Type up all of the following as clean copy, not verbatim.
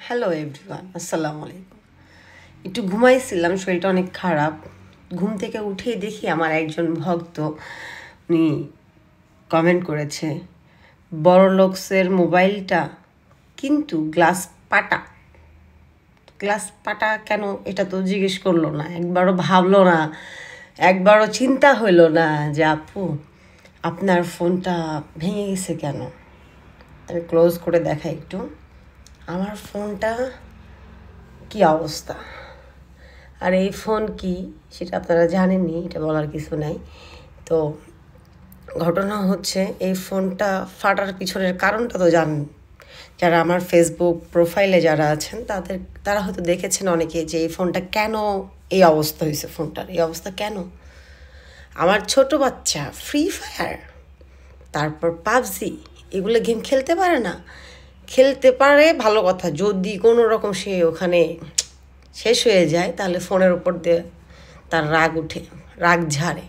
Hello everyone, আসসালামু আলাইকুম। একটু ঘুমাইছিলাম, শরীরটা অনেক খারাপ। ঘুম থেকে উঠেই দেখি আমার একজন ভক্ত উনি কমেন্ট করেছে, বড়লোকসের মোবাইলটা কিন্তু গ্লাস পাটা কেন, এটা তো জিজ্ঞেস করলো না, একবারও ভাবলো না, একবারও চিন্তা হইলো না যে আপু আপনার ফোনটা ভেঙে গেছে কেন। আমি ক্লোজ করে দেখাই একটু আমার ফোনটা কি অবস্থা। আর এই ফোন কি সেটা আপনারা জানেননি, এটা বলার কিছু নাই। তো ঘটনা হচ্ছে, এই ফোনটা ফাটার পিছনের কারণটা তো জানেন, যারা আমার ফেসবুক প্রোফাইলে যারা আছেন তারা হয়তো দেখেছেন অনেকে যে এই ফোনটা কেন এই অবস্থা হয়েছে, ফোনটার এই অবস্থা কেন। আমার ছোট বাচ্চা ফ্রি ফায়ার, তারপর পাবজি, এগুলো গেম খেলতে পারে না। খেলতে পারে ভালো কথা, যদি কোনো রকম সে ওখানে শেষ হয়ে যায় তাহলে ফোনের উপর দিয়ে তার রাগ ঝাড়ে।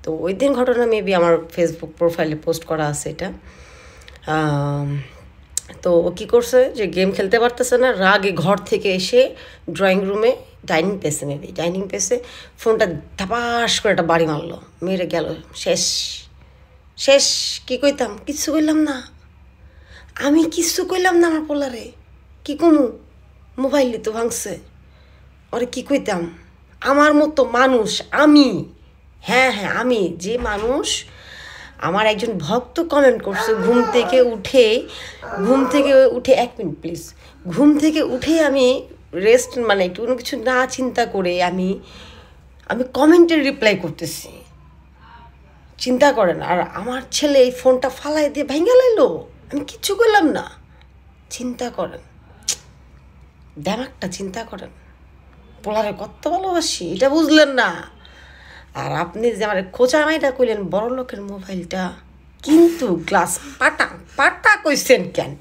তো ওই দিন ঘটনা মেবি আমার ফেসবুক প্রোফাইলে পোস্ট করা আছে এটা। তো ও কী করছে, যে গেম খেলতে পারতেছে না, রাগে ঘর থেকে এসে ড্রয়িং রুমে ডাইনিং পেসে ফোনটা ধাপাস করে একটা বাড়ি মারলো, মেরে গেল, শেষ। কি কইতাম, কিচ্ছু কইলাম না, আমি কিচ্ছু কইলাম না। আমার পোলারে কি কমু, মোবাইলে তো ভাঙছে, ওরে কি কইতাম। আমার মতো মানুষ আমি, হ্যাঁ আমি যে মানুষ, আমার একজন ভক্ত কমেন্ট করছে ঘুম থেকে উঠে 1 মিনিট প্লিজ, ঘুম থেকে উঠে আমি রেস্ট মানে কোনো কিছু না চিন্তা করে আমি কমেন্টের রিপ্লাই করতেছি, চিন্তা করেন। আর আমার ছেলে এই ফোনটা ফালাই দিয়ে ভেঙে লাইলো, আমি কিচ্ছু করলাম না। চিন্তা করেন, চিন্তা করেন, পোলারে কত ভালোবাসি, এটা বুঝলেন না। আর আপনি যে আমার খোঁচা মাইটা কইলেন বড় লোকের মোবাইলটা কিন্তু গ্লাস পাটা কইছেন কেন,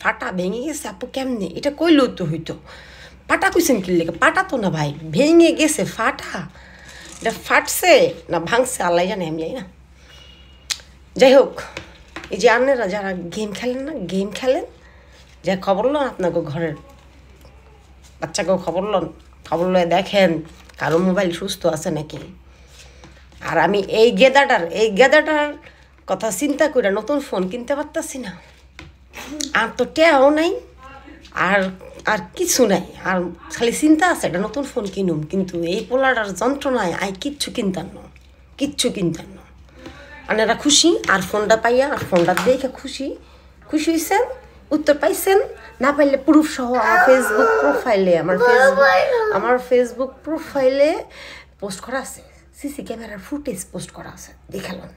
ফাটা ভেঙে গেছে আপু কেমনে, এটা কইলেও তো হইতো। পাটা কইছেন কি লেগে, পাটা তো না ভাই, ভেঙে গেছে, ফাটা। এটা ফাটছে না ভাঙছে আল্লাহ জানে, আমি জানি না। যাই হোক, এই যে আপনারা যারা গেম খেলেন, যা খবর লন আপনাকে ঘরের বাচ্চাকেও খবর লয়ে দেখেন কারো মোবাইল সুস্থ আছে নাকি। আর আমি এই গেদাটার কথা চিন্তা করে নতুন ফোন কিনতে পারতাছি না। আর তো টেয়াও নাই, আর কিছু নাই, আর খালি চিন্তা আছে একটা নতুন ফোন কিনুম, কিন্তু এই পোলাটার যন্ত্রণায় কিচ্ছু কিনতাম না। আপনারা খুশি আর ফোনটা পাইয়া, আর ফোনটা দেখে খুশি হয়েছেন, উত্তর পাইছেন না পাইলে প্রুফ সহ আমার ফেসবুক প্রোফাইলে পোস্ট করা আছে, সিসি ক্যামেরার ফুটেজ পোস্ট করা আছে, দেখালাম।